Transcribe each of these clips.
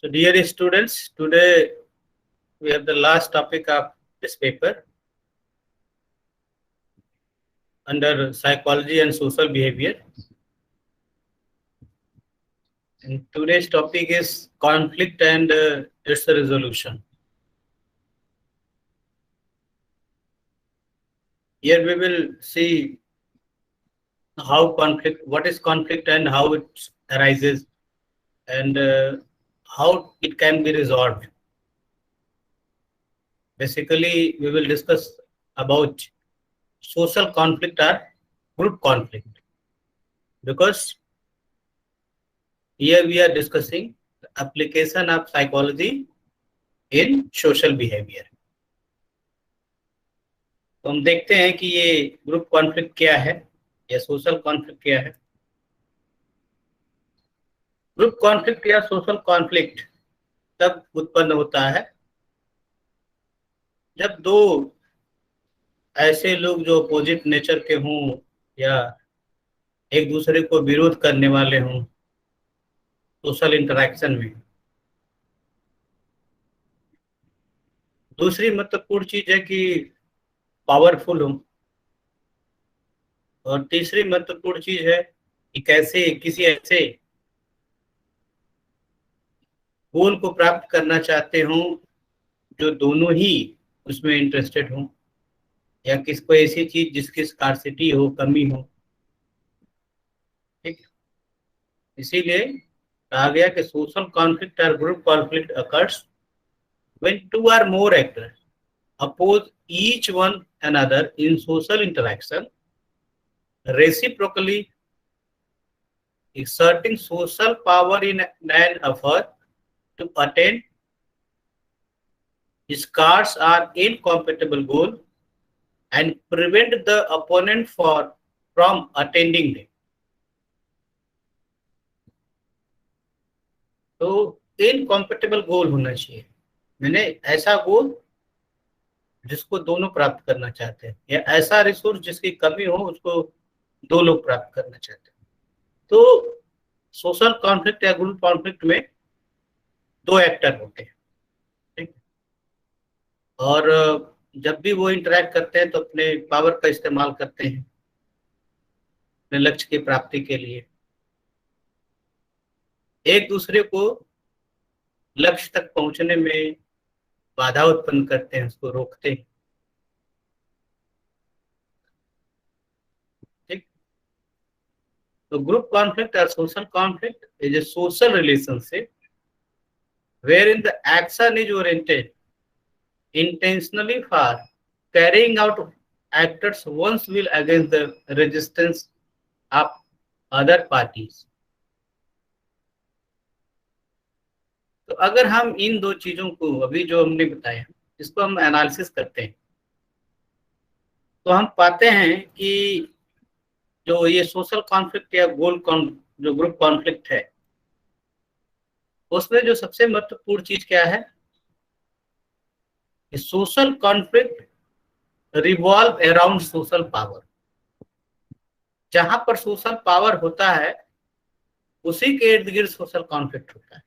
So dear students, today we have the last topic of this paper under psychology and social behavior. And today's topic is conflict and its resolution. Here we will see what is conflict and how it arises, and how it can be resolved. Basically, we will discuss about social conflict or group conflict, because here we are discussing the application of psychology in social behavior. तो हम देखते हैं कि ये group conflict क्या है या social conflict क्या है। ग्रुप कॉन्फ्लिक्ट या सोशल कॉन्फ्लिक्ट तब उत्पन्न होता है जब दो ऐसे लोग जो अपोजिट नेचर के हों या एक दूसरे को विरोध करने वाले हों सोशल इंटरेक्शन में। दूसरी महत्वपूर्ण चीज है कि पावरफुल हो, और तीसरी महत्वपूर्ण चीज है कि कैसे किसी ऐसे गोल को प्राप्त करना चाहते हों जो दोनों ही उसमें इंटरेस्टेड हों, या किसको ऐसी चीज जिसकी स्कार्सिटी हो, कमी हो। ठीक, इसीलिए कहा गया कि सोशल कॉन्फ्लिक्ट और group conflict occurs when two or more actors oppose each one another in social interaction, reciprocally exerting social power in an effort to attain scarce or incompatible goal and prevent the opponent from attaining them. तो इनकॉम्पेटेबल गोल होना चाहिए, मैंने ऐसा गोल जिसको दोनों प्राप्त करना चाहते हैं, या ऐसा रिसोर्स जिसकी कमी हो उसको दो लोग प्राप्त करना चाहते हैं। तो सोशल कॉन्फ्लिक्ट या ग्रुप कॉन्फ्लिक्ट में दो एक्टर होते हैं, ठीक। और जब भी वो इंटरेक्ट करते हैं तो अपने पावर का इस्तेमाल करते हैं अपने लक्ष्य की प्राप्ति के लिए, एक दूसरे को लक्ष्य तक पहुंचने में बाधा उत्पन्न करते हैं, उसको रोकते हैं। ठीक, तो ग्रुप कॉन्फ्लिक्ट और social conflict is a social relationship wherein the action is oriented intentionally for carrying out actors one's will against the resistance of other parties. तो अगर हम इन दो चीजों को अभी जो हमने बताया इसको हम एनालिसिस करते हैं तो हम पाते हैं कि जो ये सोशल कॉन्फ्लिक्ट या जो ग्रुप कॉन्फ्लिक्ट है उसमें जो सबसे महत्वपूर्ण चीज क्या है, social conflict revolve around social power. जहां पर सोशल पावर होता है उसी के इर्द गिर्द सोशल कॉन्फ्लिक्ट होता है।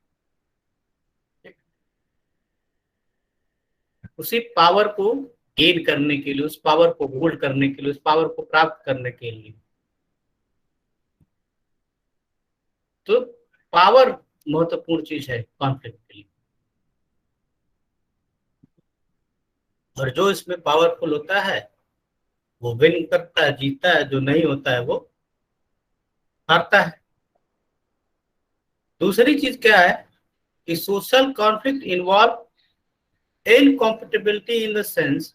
उसी पावर को गेन करने के लिए, उस पावर को होल्ड करने के लिए, उस पावर को प्राप्त करने के लिए। तो पावर महत्वपूर्ण चीज है कॉन्फ्लिक्ट के लिए, और जो इसमें पावरफुल होता है वो विन करता है, जीतता है, जो नहीं होता है वो हारता है। दूसरी चीज क्या है कि social conflict involve incompatibility in the sense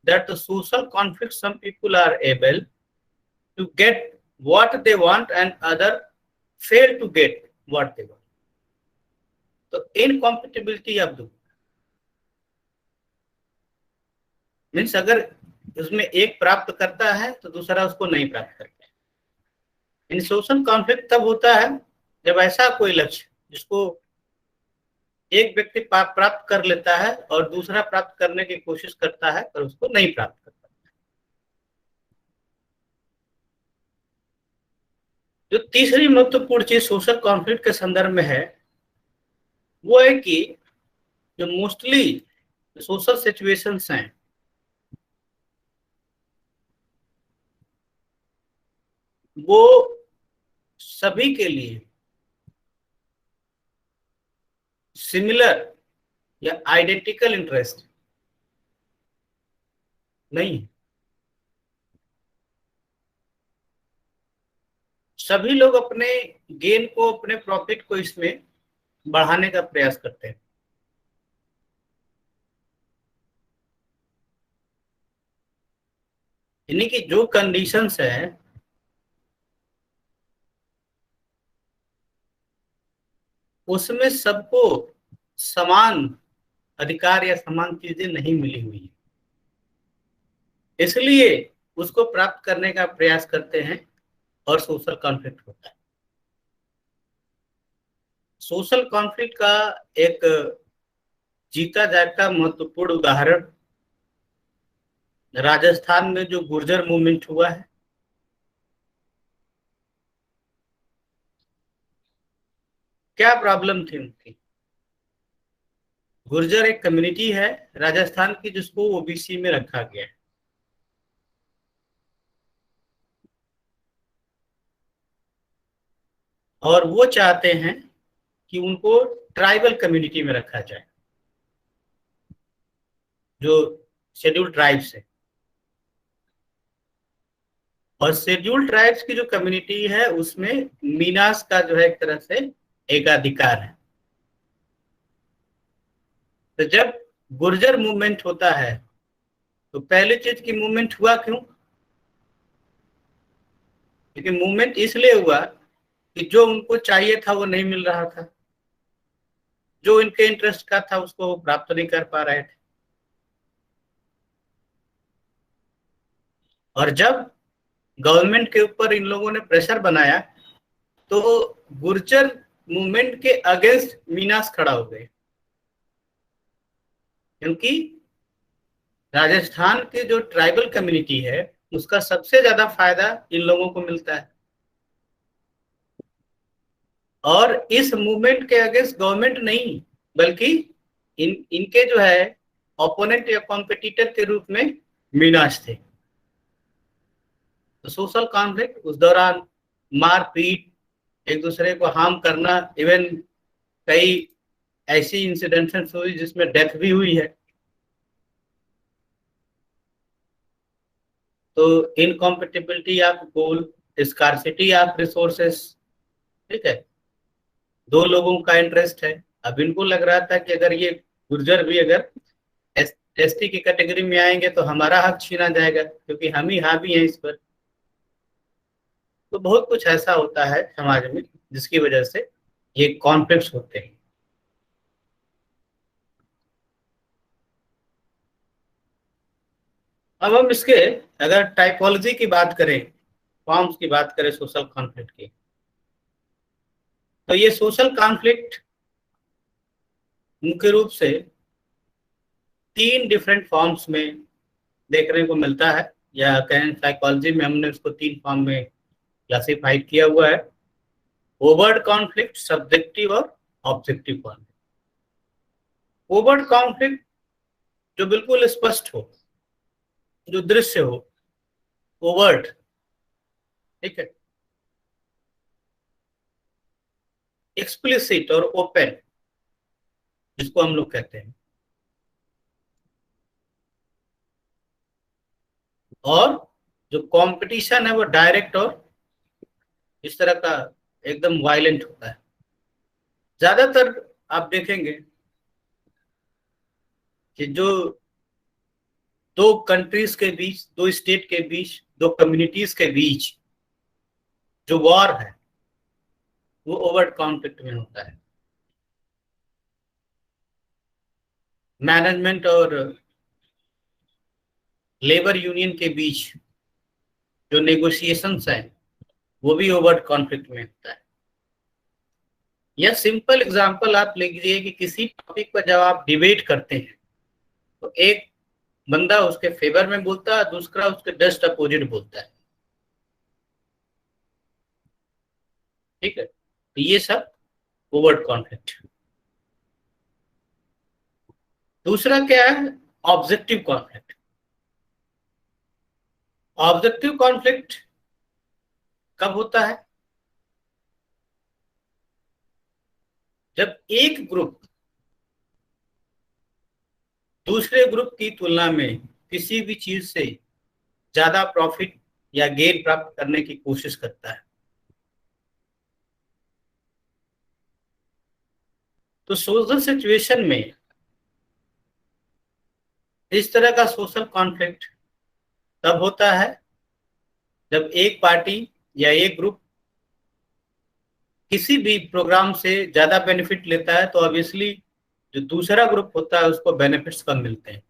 that the social conflict some people are able to get what they want and other fail to get what they want. तो incompatibility of the मीन्स अगर उसमें एक प्राप्त करता है तो दूसरा उसको नहीं प्राप्त करता है। इन सोशल कॉन्फ्लिक्ट तब होता है जब ऐसा कोई लक्ष्य जिसको एक व्यक्ति प्राप्त कर लेता है और दूसरा प्राप्त करने की कोशिश करता है पर उसको नहीं प्राप्त करता। जो तीसरी महत्वपूर्ण चीज सोशल कॉन्फ्लिक्ट के संदर्भ में है वो है कि जो मोस्टली सोशल सिचुएशंस हैं वो सभी के लिए सिमिलर या आइडेंटिकल इंटरेस्ट नहीं है। सभी लोग अपने गेन को, अपने प्रॉफिट को इसमें बढ़ाने का प्रयास करते हैं। यानी कि जो कंडीशंस है उसमें सबको समान अधिकार या समान चीजें नहीं मिली हुई है, इसलिए उसको प्राप्त करने का प्रयास करते हैं और सोशल कॉन्फ्लिक्ट होता है। सोशल कॉन्फ्लिक्ट का एक जीता जागता महत्वपूर्ण उदाहरण राजस्थान में जो गुर्जर मूवमेंट हुआ है। क्या प्रॉब्लम थी उनकी? गुर्जर एक कम्युनिटी है राजस्थान की जिसको ओबीसी में रखा गया है, और वो चाहते हैं कि उनको ट्राइबल कम्युनिटी में रखा जाए, जो शेड्यूल्ड ट्राइब्स है। और शेड्यूल्ड ट्राइब्स की जो कम्युनिटी है उसमें मीनास का जो है एक तरह से एकाधिकार है। तो जब गुर्जर मूवमेंट होता है तो पहली चीज की मूवमेंट हुआ क्यों? क्योंकि मूवमेंट इसलिए हुआ कि जो उनको चाहिए था वो नहीं मिल रहा था, जो इनके इंटरेस्ट का था उसको वो प्राप्त नहीं कर पा रहे थे। और जब गवर्नमेंट के ऊपर इन लोगों ने प्रेशर बनाया तो गुर्जर मूवमेंट के अगेंस्ट मीनास खड़ा हो गए, क्योंकि राजस्थान की जो ट्राइबल कम्युनिटी है उसका सबसे ज्यादा फायदा इन लोगों को मिलता है। और इस मूवमेंट के अगेंस्ट गवर्नमेंट नहीं, बल्कि इनके जो है ओपोनेंट या कॉम्पिटिटर के रूप में मीनास थे। तो सोशल कॉन्फ्लिक्ट उस दौरान मारपीट, एक दूसरे को हार्म करना, इवन कई ऐसी इंसिडेंट्स हुई जिसमें डेथ भी हुई है। तो incompatibility of goal, scarcity of resources, ठीक है, दो लोगों का इंटरेस्ट है। अब इनको लग रहा था कि अगर ये गुर्जर भी अगर एसटी की कैटेगरी में आएंगे तो हमारा हक छीना जाएगा, क्योंकि हम ही हावी हैं इस पर। तो बहुत कुछ ऐसा होता है समाज में जिसकी वजह से ये कॉन्फ्लिक्ट्स होते हैं। अब हम इसके अगर टाइपोलॉजी की बात करें, फॉर्म्स की बात करें सोशल कॉन्फ्लिक्ट की, तो ये सोशल कॉन्फ्लिक्ट मुख्य रूप से तीन डिफरेंट फॉर्म्स में देखने को मिलता है, या कहें साइकोलॉजी में हमने उसको तीन फॉर्म में क्लासिफाइड किया हुआ है: ओवर्ट कॉन्फ्लिक्ट, सब्जेक्टिव और ऑब्जेक्टिव कॉन्फ्लिक्ट। ओवर्ट कॉन्फ्लिक्ट जो बिल्कुल स्पष्ट हो, जो दृश्य हो, ओवर्ट, ठीक है। एक्सप्लिसिट और ओपन जिसको हम लोग कहते हैं, और जो कंपटीशन है वो डायरेक्ट और इस तरह का एकदम वायलेंट होता है। ज्यादातर आप देखेंगे कि जो दो कंट्रीज के बीच, दो स्टेट के बीच, दो कम्युनिटीज के बीच जो वॉर है वो ओवर्ट कॉन्फ्लिक्ट में होता है। मैनेजमेंट और लेबर यूनियन के बीच जो नेगोशिएशंस हैं वो भी ओवर्ट कॉन्फ्लिक्ट में होता है। या सिंपल एग्जांपल आप लीजिए कि किसी टॉपिक पर जब आप डिबेट करते हैं तो एक बंदा उसके फेवर में बोलता है, दूसरा उसके जस्ट अपोजिट बोलता है, ठीक है। तो ये सब ओवर्ट कॉन्फ्लिक्ट। दूसरा क्या है? Objective conflict. ऑब्जेक्टिव कॉन्फ्लिक्ट कब होता है? जब एक ग्रुप दूसरे ग्रुप की तुलना में किसी भी चीज से ज्यादा प्रॉफिट या गेन प्राप्त करने की कोशिश करता है। तो सोशल सिचुएशन में इस तरह का सोशल कॉन्फ्लिक्ट तब होता है जब एक पार्टी या एक ग्रुप किसी भी प्रोग्राम से ज्यादा बेनिफिट लेता है, तो ऑब्वियसली जो दूसरा ग्रुप होता है उसको बेनिफिट्स कम मिलते हैं।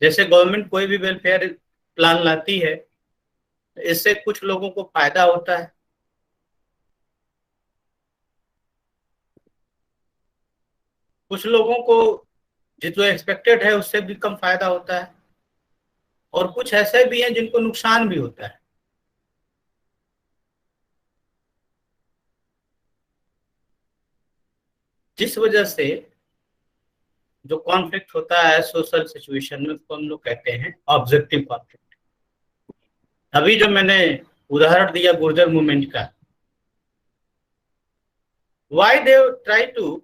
जैसे गवर्नमेंट कोई भी वेलफेयर प्लान लाती है, इससे कुछ लोगों को फायदा होता है, कुछ लोगों को जो एक्सपेक्टेड है उससे भी कम फायदा होता है, और कुछ ऐसे भी हैं जिनको नुकसान भी होता है। जिस वजह से जो कॉन्फ्लिक्ट होता है सोशल सिचुएशन में, उसको हम लोग कहते हैं ऑब्जेक्टिव कॉन्फ्लिक्ट। अभी जो मैंने उदाहरण दिया गुर्जर मूवमेंट का, why they try to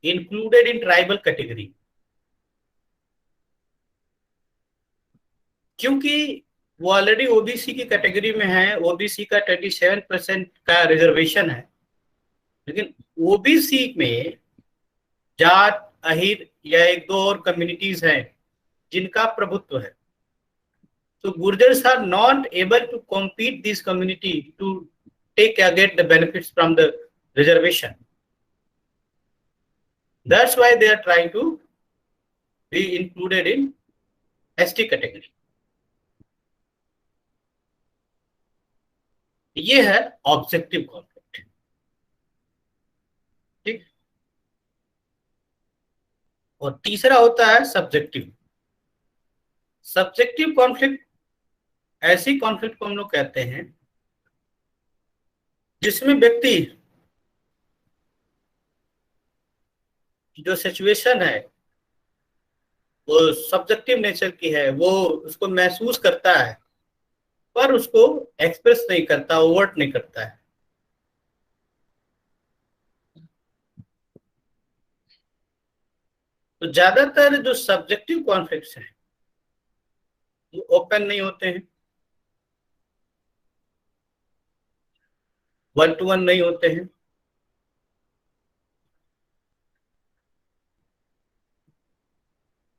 included in tribal category, क्योंकि वो ऑलरेडी ओबीसी की कैटेगरी में है। ओबीसी का 27% का रिजर्वेशन है, लेकिन ओबीसी में जाट, अहिर या एक दो और कम्युनिटीज हैं जिनका प्रभुत्व है। So Gurjars are not able to compete this community to get the benefits from the reservation. That's why they are trying to be included in ST category. ये है ऑब्जेक्टिव कॉन्फ्लिक्ट। ठीक। और तीसरा होता है सब्जेक्टिव। सब्जेक्टिव कॉन्फ्लिक्ट ऐसी conflict को हम लोग कहते हैं जिसमें व्यक्ति जो सिचुएशन है वो सब्जेक्टिव नेचर की है, वो उसको महसूस करता है पर उसको एक्सप्रेस नहीं करता, ओवर्ट नहीं करता है। तो ज्यादातर जो सब्जेक्टिव कॉन्फ्लिक्ट्स हैं वो ओपन नहीं होते हैं, वन टू वन नहीं होते हैं।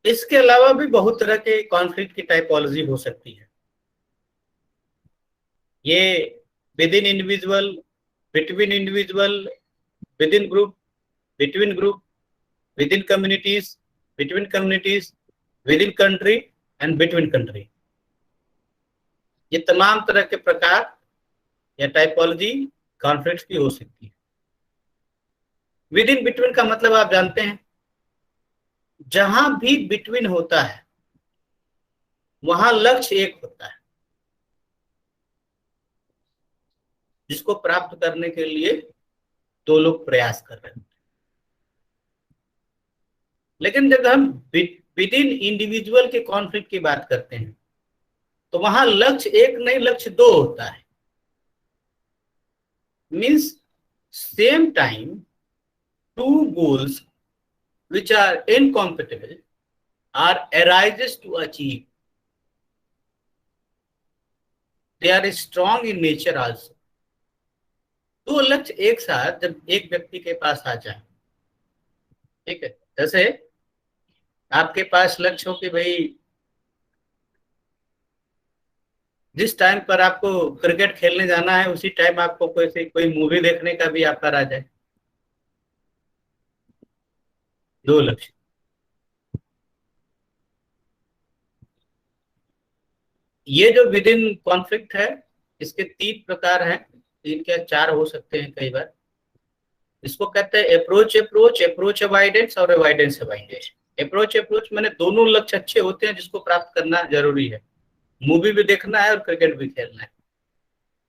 इसके अलावा भी बहुत तरह के कॉन्फ्लिक्ट की टाइपोलॉजी हो सकती है। ये with in individual, between individual, with in group, between group, with in communities, between communities, with in country and between country. ये तमाम तरह के प्रकार या टाइपोलॉजी कॉन्फ्लिक्ट की हो सकती है। विद इन बिटवीन का मतलब आप जानते हैं, जहां भी बिटवीन होता है वहां लक्ष्य एक होता है जिसको प्राप्त करने के लिए दो लोग प्रयास कर रहे हैं। लेकिन जब हम विद इन इंडिविजुअल के कॉन्फ्लिक्ट की बात करते हैं तो वहां लक्ष्य एक नहीं, लक्ष्य दो होता है। Means same time two goals which are incompatible are arises to achieve. They are strong in nature also. दो लक्ष्य एक साथ जब एक व्यक्ति के पास आ जाए, ठीक है, जैसे आपके पास लक्ष्य हो कि भाई जिस टाइम पर आपको क्रिकेट खेलने जाना है उसी टाइम आपको कोई मूवी देखने का भी ऑफर आ जाए, दो लक्ष्य। ये जो विद इन कॉन्फ्लिक्ट है इसके तीन प्रकार हैं, तीन क्या चार हो सकते हैं कई बार। इसको कहते हैं अप्रोच अप्रोच, अप्रोच अवॉइडेंस और अवॉइडेंस अवॉइडेंस। अप्रोच अप्रोच मैंने दोनों लक्ष्य अच्छे होते हैं जिसको प्राप्त करना जरूरी है, मूवी भी देखना है और क्रिकेट भी खेलना है।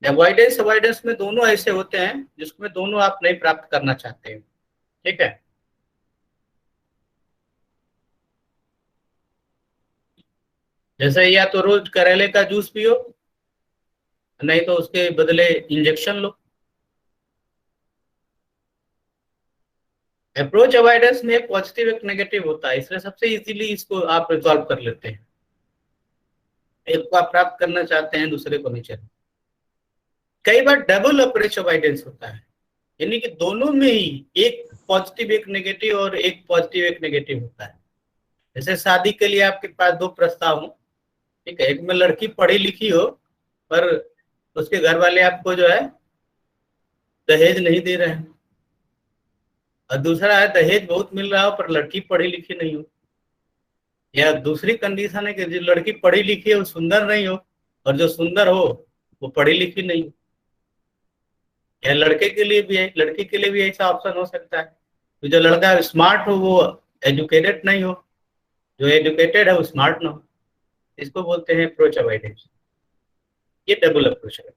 अवॉइडेंस अवॉइडेंस में दोनों ऐसे होते हैं जिसमें दोनों आप नहीं प्राप्त करना चाहते हैं। ठीक है, जैसे या तो रोज करेले का जूस पियो, नहीं तो उसके बदले इंजेक्शन लो। अप्रोच अवॉइडेंस में एक पॉजिटिव एक नेगेटिव होता है, इसलिए सबसे इजीली इसको आप रिजॉल्व कर लेते हैं। एक को आप प्राप्त करना चाहते हैं, दूसरे को नहीं चाहते। कई बार डबल अप्रोच अवॉइडेंस होता है, यानी कि दोनों में ही एक पॉजिटिव एक नेगेटिव और एक पॉजिटिव एक नेगेटिव होता है। जैसे शादी के लिए आपके पास दो प्रस्ताव हो, ठीक है, एक में लड़की पढ़ी लिखी हो पर उसके घर वाले आपको जो है दहेज नहीं दे रहे हैं, और दूसरा है दहेज बहुत मिल रहा हो पर लड़की पढ़ी लिखी नहीं हो। या दूसरी कंडीशन है कि जो लड़की पढ़ी लिखी है वो सुंदर नहीं हो, और जो सुंदर हो वो पढ़ी लिखी नहीं हो। या लड़के के लिए भी है, लड़की के लिए भी ऐसा ऑप्शन हो सकता है, तो जो लड़का स्मार्ट हो वो एजुकेटेड नहीं हो, जो एजुकेटेड है वो स्मार्ट ना हो। इसको बोलते हैं अप्रोच अवॉइडेंस। ये डबल अप्रोच है।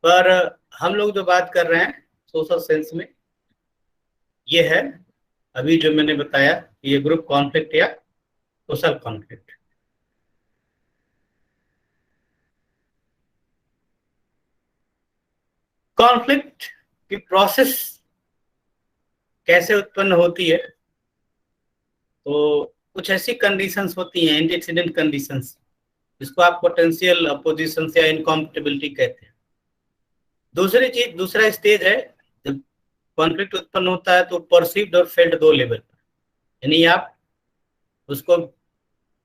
पर हम लोग जो बात कर रहे हैं सोशल सेंस में, ये है अभी जो मैंने बताया, ये ग्रुप कॉन्फ्लिक्ट या सोशल कॉन्फ्लिक्ट। कॉन्फ्लिक्ट की प्रोसेस कैसे उत्पन्न होती है, तो कुछ ऐसी कंडीशंस होती हैं, एंटीसीडेंट कंडीशंस, जिसको आप पोटेंशियल अपोजिशन या इनकॉम्पेटिबिलिटी कहते हैं। दूसरी चीज, दूसरा स्टेज है जब कॉन्फ्लिक्ट उत्पन्न होता है, तो परसीव्ड और फेल्ड दो लेवल पर, यानी आप उसको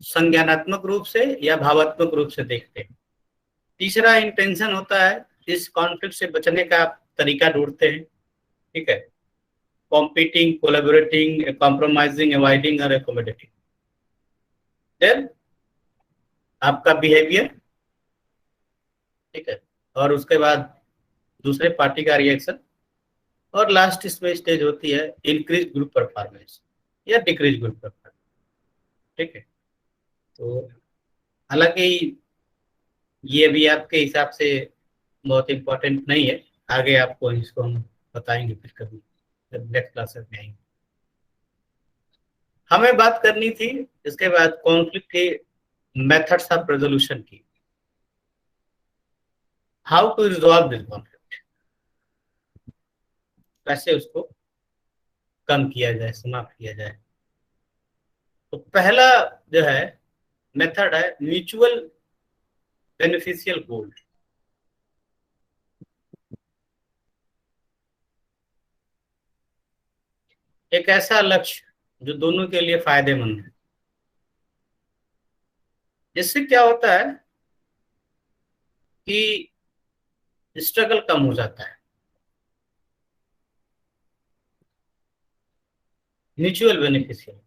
संज्ञानात्मक रूप से या भावात्मक रूप से देखते हैं। तीसरा इंटेंशन होता है, इस कॉन्फ्लिक्ट से बचने का आप तरीका ढूंढते हैं। ठीक है, कॉम्पीटिंग, कोलैबोरेटिंग, कॉम्प्रोमाइजिंग, अवॉइडिंग और एकोमोडेटिंग। देन आपका बिहेवियर, ठीक है, और उसके बाद दूसरे पार्टी का रिएक्शन, और लास्ट इसमें स्टेज होती है इंक्रीज ग्रुप परफॉर्मेंस या डिक्रीज ग्रुप परफॉर्मेंस। ठीक है, तो हालांकि ये भी आपके हिसाब से बहुत इंपॉर्टेंट नहीं है, आगे आपको इसको हम बताएंगे फिर कभी जब नेक्स्ट क्लासेस में आएंगे। हमें बात करनी थी इसके बाद कॉन्फ्लिक्ट के मेथड्स ऑफ रेजोल्यूशन की। How to resolve this conflict, कैसे उसको कम किया जाए, समाप्त किया जाए। तो पहला जो है मेथड है म्यूचुअल बेनिफिशियल गोल। एक ऐसा लक्ष्य जो दोनों के लिए फायदेमंद है। जिससे क्या होता है कि स्ट्रगल कम हो जाता है। म्यूचुअल बेनिफिशियल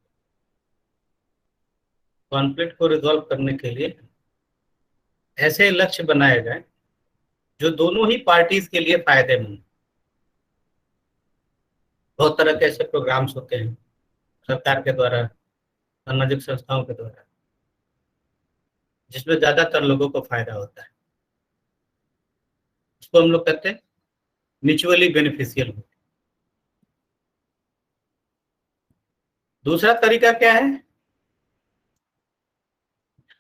कॉन्फ्लिक्ट को रिजॉल्व करने के लिए ऐसे लक्ष्य बनाए जाए जो दोनों ही पार्टीज के लिए फायदेमंद। बहुत तरह के ऐसे प्रोग्राम्स होते हैं सरकार के द्वारा, सामाजिक संस्थाओं के द्वारा, जिसमें ज्यादातर लोगों को फायदा होता है। उसको हम लोग कहते हैं म्यूचुअली बेनिफिशियल। दूसरा तरीका क्या है,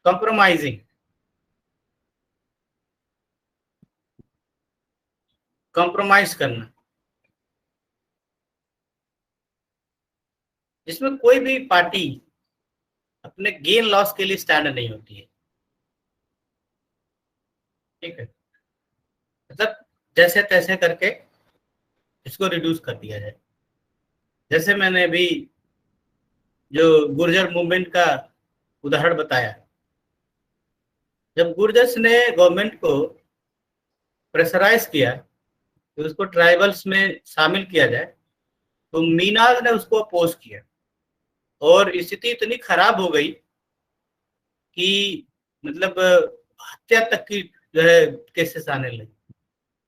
कॉम्प्रोमाइजिंग। कॉम्प्रोमाइज करना, जिसमें कोई भी पार्टी अपने गेन लॉस के लिए स्टैंड नहीं होती है। ठीक है, मतलब जैसे तैसे करके इसको रिड्यूस कर दिया जाए। जैसे मैंने अभी जो गुर्जर मूवमेंट का उदाहरण बताया, जब गुर्जर्स ने गवर्नमेंट को प्रेशराइज किया कि उसको ट्राइबल्स में शामिल किया जाए, तो मीनाज ने उसको अपोज किया, और स्थिति इतनी खराब हो गई कि मतलब हत्या तक की जो है केसेस आने लगे,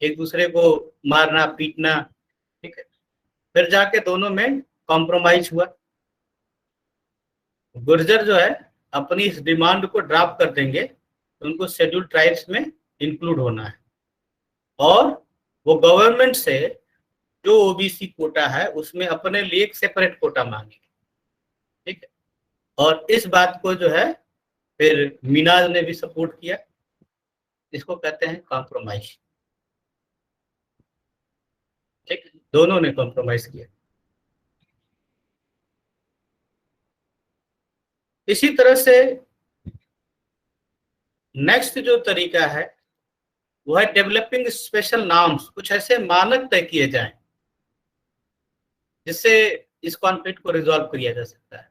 एक दूसरे को मारना पीटना। ठीक है, फिर जाके दोनों में कॉम्प्रोमाइज हुआ। गुर्जर जो है अपनी इस डिमांड को ड्रॉप कर देंगे, तो उनको शेड्यूल ट्राइब्स में इंक्लूड होना है। और वो गवर्नमेंट से जो ओबीसी कोटा है उसमें अपने लिए एक सेपरेट कोटा मांगेंगे। ठीक है, और इस बात को जो है फिर मीनाज ने भी सपोर्ट किया। इसको कहते हैं कॉम्प्रोमाइज। ठीक है, दोनों ने कॉम्प्रोमाइज किया। इसी तरह से नेक्स्ट जो तरीका है वो है डेवलपिंग स्पेशल नॉर्म्स। कुछ ऐसे मानक तय किए जाएं जिससे इस कॉन्फ्लिक्ट को रिजॉल्व किया जा सकता है।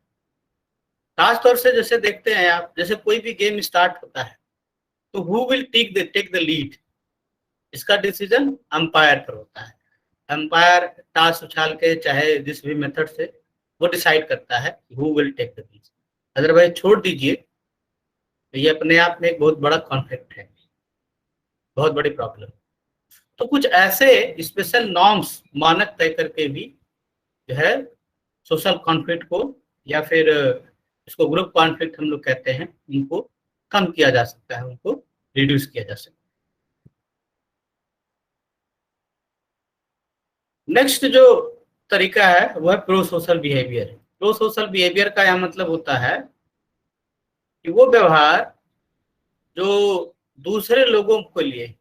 खासतौर से जैसे देखते हैं आप, जैसे कोई भी गेम स्टार्ट होता है तो who will take the lead, इसका डिसीजन अंपायर पर होता है। अंपायर टास उछाल के चाहे जिस भी मेथड से वो डिसाइड करता है who will take the lead. Otherwise छोड़ दीजिए तो ये अपने आप में एक बहुत बड़ा कॉन्फ्लिक्ट है, बहुत बड़ी प्रॉब्लम। तो कुछ ऐसे स्पेशल नॉर्म्स मानक तय करके भी जो है सोशल कॉन्फ्लिक्ट को या फिर इसको ग्रुप कॉन्फ्लिक्ट हम लोग कहते हैं, उनको कम किया जा सकता है, उनको रिड्यूस किया जा सकता है। नेक्स्ट जो तरीका है वो है pro social behaviour. Pro social behaviour का यह मतलब होता है कि वो व्यवहार जो दूसरे लोगों के लिए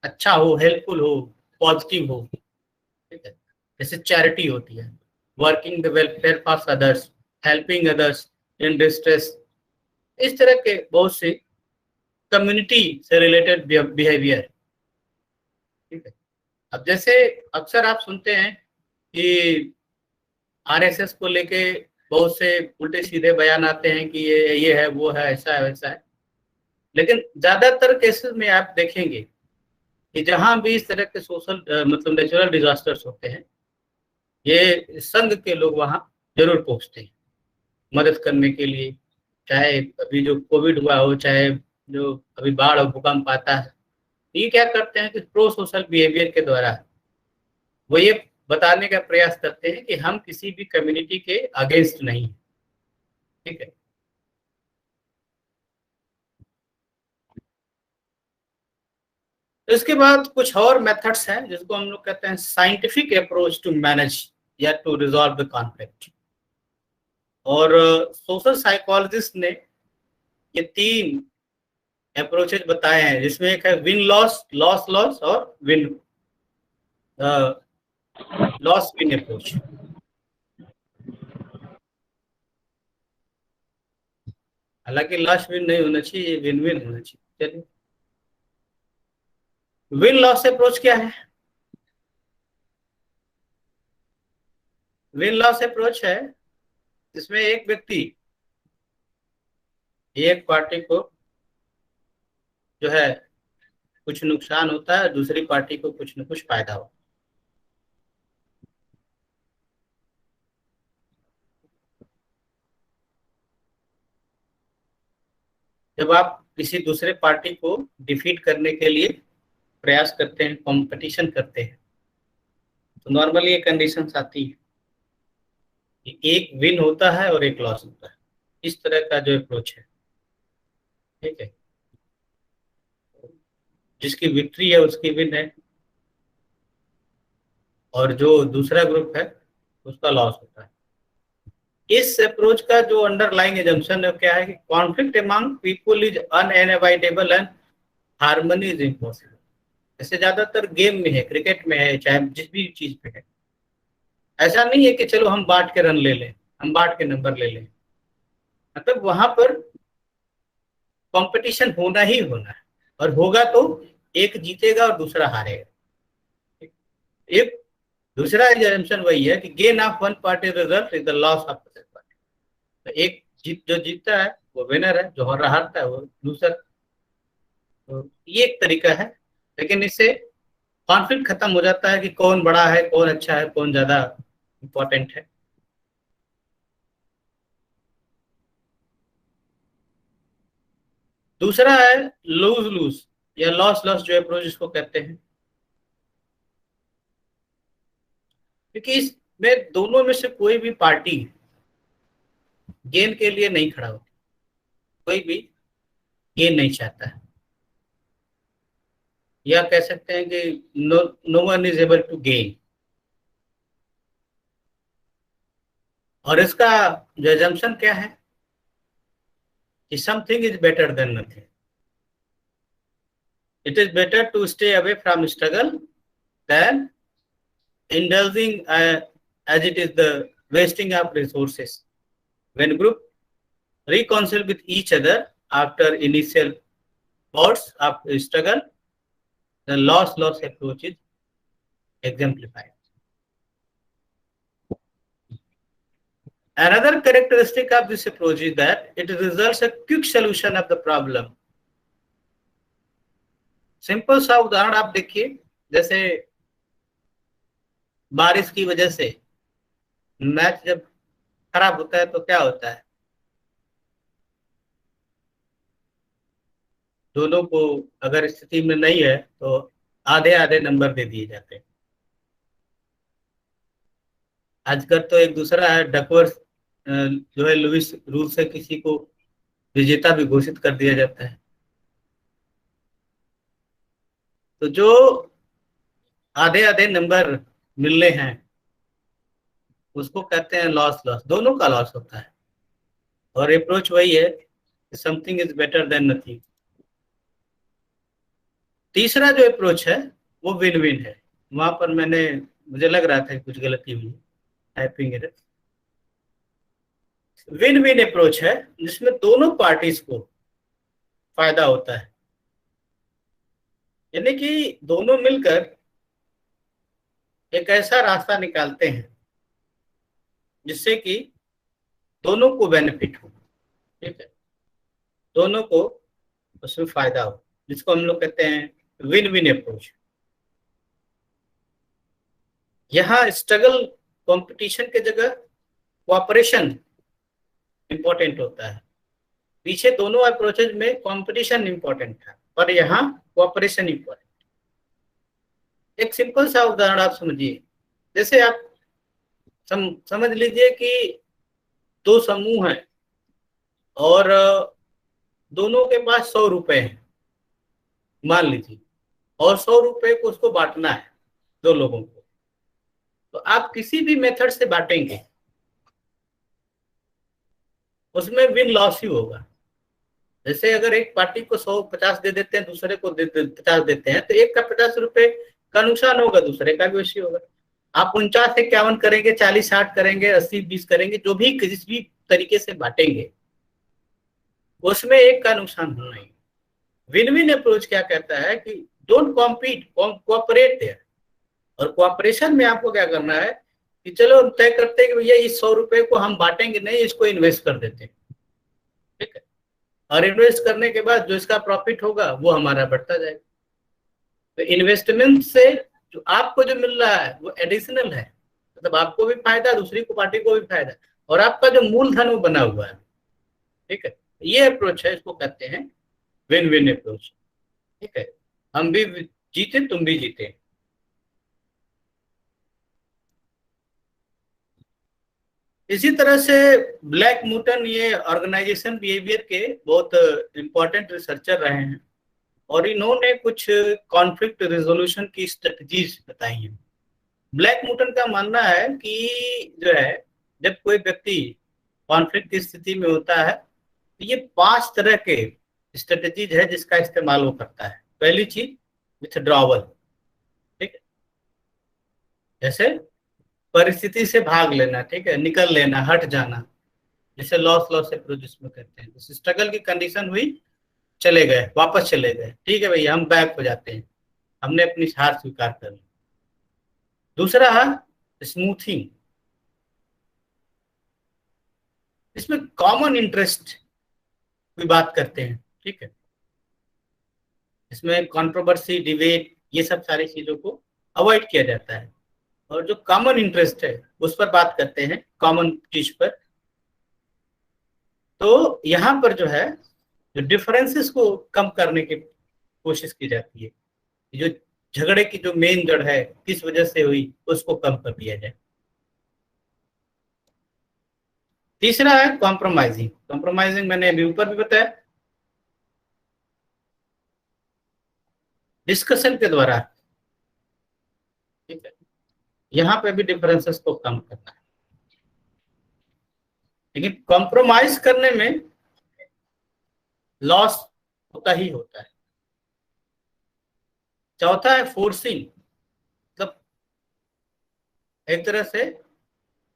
अच्छा हो, हेल्पफुल हो, पॉजिटिव हो। ठीक है, जैसे चैरिटी होती है, working the welfare for others, helping others in distress, इस तरह के बहुत से कम्युनिटी से रिलेटेड बिहेवियर। ठीक है, अब जैसे अक्सर आप सुनते हैं कि आरएसएस को लेके बहुत से उल्टे सीधे बयान आते हैं कि ये है, वो है, ऐसा है, वैसा है। लेकिन ज्यादातर केसेस में आप देखेंगे कि जहां भी इस तरह के सोशल मतलब नेचुरल डिजास्टर्स होते हैं, ये संघ के लोग वहां जरूर पहुंचते हैं मदद करने के लिए। चाहे अभी जो कोविड हुआ हो, चाहे जो अभी बाढ़ और भूकंप आता है, ये क्या करते हैं कि प्रो सोशल बिहेवियर के द्वारा वो ये बताने का प्रयास करते हैं कि हम किसी भी कम्युनिटी के अगेंस्ट नहीं हैं। ठीक है, तो इसके बाद कुछ और मेथड्स हैं जिसको हम लोग कहते हैं साइंटिफिक अप्रोच टू मैनेज या टू रिजॉल्व द कॉन्फ्लिक्ट। और सोशल साइकोलॉजिस्ट ने ये 3 अप्रोचेज बताए हैं, जिसमें एक है विन लॉस, लॉस लॉस और विन लॉस विन अप्रोच। हालांकि लॉस विन नहीं होना चाहिए, विन विन होना चाहिए। चलिए, विन लॉस अप्रोच क्या है? विन लॉस अप्रोच है जिसमें एक व्यक्ति, एक पार्टी को जो है कुछ नुकसान होता है, दूसरी पार्टी को कुछ न कुछ फायदा होता है। जब आप किसी दूसरे पार्टी को डिफीट करने के लिए प्रयास करते हैं, कंपटीशन करते हैं, तो नॉर्मली ये कंडीशंस आती है कि एक विन होता है और एक लॉस होता है। इस तरह का जो अप्रोच है, ठीक है, जिसकी विक्ट्री है उसकी विन है और जो दूसरा ग्रुप है उसका लॉस होता है। इस अप्रोच का जो अंडरलाइंग एजम्पशन है क्या है कि conflict among people is unavoidable and harmony is impossible. जैसे ज्यादातर गेम में है, क्रिकेट में है, चाहे जिस भी चीज पे है, ऐसा नहीं है कि चलो हम बांट के रन ले लें, हम बांट के नंबर ले लें। मतलब वहां पर कंपटीशन होना ही होना है, और होगा तो एक जीतेगा और दूसरा हारेगा। एक दूसरा एग्जाम्पशन वही है कि gain of one party result is the loss of other party. तो एक जो जीतता है वो विनर है, जो हारता है वो लूजर। तो ये एक तरीका है, लेकिन इससे कॉन्फ्लिक्ट खत्म हो जाता है कि कौन बड़ा है, कौन अच्छा है, कौन ज्यादा इंपॉर्टेंट है। दूसरा है लूज लूज या लॉस लॉस जो अप्रोच इसको कहते हैं, क्योंकि इसमें दोनों में से कोई भी पार्टी गेन के लिए नहीं खड़ा होती, कोई भी गेन नहीं चाहता है। या कह सकते हैं कि no one is able to gain. और इसका जो एजम्पशन क्या है कि something is better than nothing. It is better to stay away from struggle than indulging as it is the wasting of resources. When group reconcile with each other after initial bouts of struggle, the loss approach is exemplified. Another characteristic of this approach is that it results a quick solution of the problem. Simple सा उदाहरण आप देखिए, जैसे बारिश की वजह से match जब खराब होता है तो क्या होता है, दोनों को अगर स्थिति में नहीं है तो आधे आधे नंबर दे दिए जाते हैं। आजकल तो एक दूसरा है डकवर्थ, जो है लुइस रूल से किसी को विजेता भी घोषित कर दिया जाता है। तो जो आधे आधे नंबर मिलने हैं उसको कहते हैं लॉस। दोनों का लॉस होता है। और अप्रोच वही है, something is better than nothing. तीसरा जो अप्रोच है वो विन विन है। वहां पर मुझे लग रहा था कुछ गलती हुई, typing error. Win win approach है जिसमें दोनों पार्टीज को फायदा होता है, यानी कि दोनों मिलकर एक ऐसा रास्ता निकालते हैं जिससे कि दोनों को बेनिफिट हो। ठीक है, दोनों को उसमें फायदा हो, जिसको हम लोग कहते हैं विन विन अप्रोच। यहाँ स्ट्रगल कंपटीशन के जगह कोऑपरेशन इंपॉर्टेंट होता है। पीछे दोनों अप्रोचेज में कंपटीशन इंपॉर्टेंट था, पर यहाँ कोऑपरेशन इंपॉर्टेंट। एक सिंपल सा उदाहरण आप समझिए, जैसे आप समझ लीजिए कि दो समूह हैं और दोनों के पास 100 रुपए हैं, मान लीजिए, और 100 रुपए को उसको बांटना है दो लोगों को। तो आप किसी भी मेथड से बांटेंगे उसमें विन लॉस ही होगा। जैसे अगर एक पार्टी को 150 दे देते हैं, दूसरे को 50 देते हैं, तो एक का 50 रुपए का नुकसान होगा, दूसरे का भी वैसे होगा। आप 49-51 करेंगे, 40-60 करेंगे, 80-20 करेंगे, जो भी किसी भी तरीके से बांटेंगे उसमें एक का नुकसान होना ही। विन विन अप्रोच क्या कहता है कि डोंट कॉम्पीट, कोऑपरेट देयर। और कोऑपरेशन में आपको क्या करना है कि चलो तय करते हैं कि भैया इस 100 रुपए को हम बांटेंगे नहीं, इसको इन्वेस्ट कर देते हैं। ठीक है, और इन्वेस्ट करने के बाद जो इसका प्रॉफिट होगा वो हमारा बढ़ता जाएगा। तो इन्वेस्टमेंट से जो आपको जो मिल रहा है वो एडिशनल है, मतलब आपको भी फायदा, दूसरी को पार्टी को भी फायदा, और आपका जो मूलधन वो बना हुआ है। ठीक है, ये अप्रोच है, इसको कहते हैं विन विन अप्रोच। ठीक है, हम भी जीते, तुम भी जीते। इसी तरह से ब्लैक मूटन ये ऑर्गेनाइजेशन बिहेवियर के बहुत इंपॉर्टेंट रिसर्चर रहे हैं, और इन्होंने कुछ कॉन्फ्लिक्ट रेजोल्यूशन की स्ट्रेटजीज बताई हैं। ब्लैक मूटन का मानना है कि जो है, जब कोई व्यक्ति कॉन्फ्लिक्ट की स्थिति में होता है तो ये 5 तरह के स्ट्रेटजीज है जिसका इस्तेमाल वो करता है। पहली चीज विथड्रॉवल। ठीक है, जैसे परिस्थिति से भाग लेना, ठीक है, निकल लेना, हट जाना, जिसे लॉस अप्रोच जिसमें कहते हैं। जैसे स्ट्रगल की कंडीशन हुई, चले गए, वापस चले गए, ठीक है भैया हम बैक हो जाते हैं, हमने अपनी हार स्वीकार कर ली। दूसरा है स्मूथिंग। इसमें कॉमन इंटरेस्ट की बात करते हैं। ठीक है, इसमें कंट्रोवर्सी, डिबेट, ये सब सारी चीजों को अवॉइड किया जाता है, और जो कॉमन इंटरेस्ट है उस पर बात करते हैं, कॉमन चीज पर। तो यहाँ पर जो है, जो डिफरेंसेस को कम करने की कोशिश की जाती है, जो झगड़े की जो मेन जड़ है किस वजह से हुई उसको कम कर दिया जाए। तीसरा है कॉम्प्रोमाइजिंग। कॉम्प्रोमाइजिंग मैंने अभी ऊपर भी बताया। डिस्कशन के द्वारा, ठीक है। यहाँ पे भी डिफरेंसेस को कम करना है, लेकिन कॉम्प्रोमाइज करने में लॉस होता ही होता है। चौथा है फोर्सिंग, मतलब एक तरह से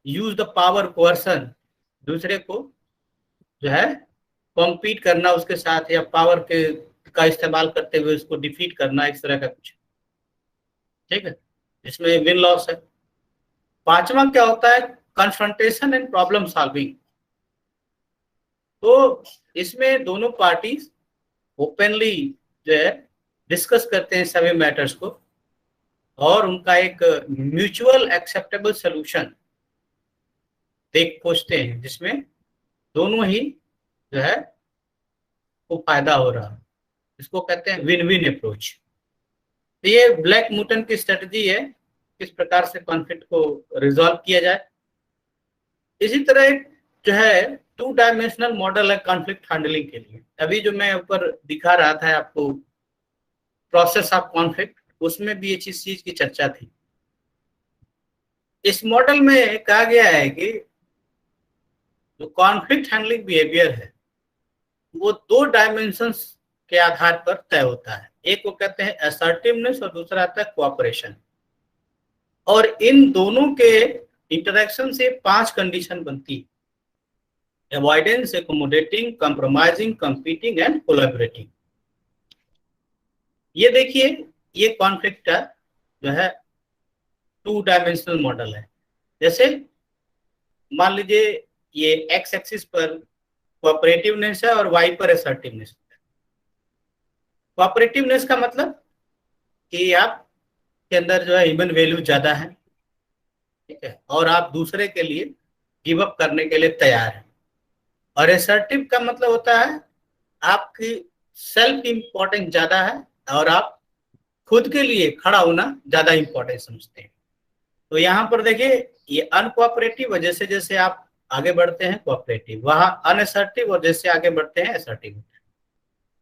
यूज द पावर कोअर्सन, दूसरे को जो है कॉम्पीट करना उसके साथ, या पावर के का इस्तेमाल करते हुए उसको डिफीट करना, इस तरह का कुछ, ठीक है। इसमें विन लॉस है। पांचवा क्या होता है, कन्फ्रंटेशन एंड प्रॉब्लम सॉल्विंग। तो इसमें दोनों पार्टीज ओपनली जो है डिस्कस करते हैं सभी मैटर्स को, और उनका एक म्यूचुअल एक्सेप्टेबल सोल्यूशन देख खोजते हैं, जिसमें दोनों ही जो है को फायदा हो रहा है। इसको कहते हैं विन विन अप्रोच। तो ये ब्लैक मूटन की स्ट्रेटजी है, किस प्रकार से कॉन्फ्लिक्ट को रिजॉल्व किया जाए। इसी तरह एक जो है 2 डायमेंशनल मॉडल है कॉन्फ्लिक्ट हैंडलिंग के लिए। अभी जो मैं ऊपर दिखा रहा था आपको प्रोसेस ऑफ कॉन्फ्लिक्ट, उसमें भी ये चीज की चर्चा थी। इस मॉडल में कहा गया है कि जो कॉन्फ्लिक्ट हैंडलिंग बिहेवियर है वो 2 डायमेंशंस के आधार पर तय होता है। एक को कहते हैं असर्टिवनेस और दूसरा आता है कोऑपरेशन। और इन दोनों के इंटरेक्शन से 5 कंडीशन बनती है: avoidance, accommodating, compromising, competing and collaborating. ये देखिए, ये कॉन्फ्लिक्ट का जो है 2 डायमेंशनल मॉडल है। जैसे मान लीजिए ये एक्स एक्सिस पर कोऑपरेटिवनेस है और वाई पर असर्टिवनेस है। कोऑपरेटिवनेस का मतलब कि आप के अंदर जो है ह्यूमन वैल्यू ज्यादा है, ठीक है, और आप दूसरे के लिए गिव अप करने के लिए तैयार हैं। और असर्टिव का मतलब होता है आपकी सेल्फ इंपॉर्टेंस ज्यादा है और आप खुद के लिए खड़ा होना ज्यादा इंपॉर्टेंट समझते हैं। तो यहाँ पर देखिए, ये अनकोऑपरेटिव, और जैसे जैसे आप आगे बढ़ते हैं कोऑपरेटिव, वहां अनअसर्टिव, और जैसे आगे बढ़ते हैं असर्टिव।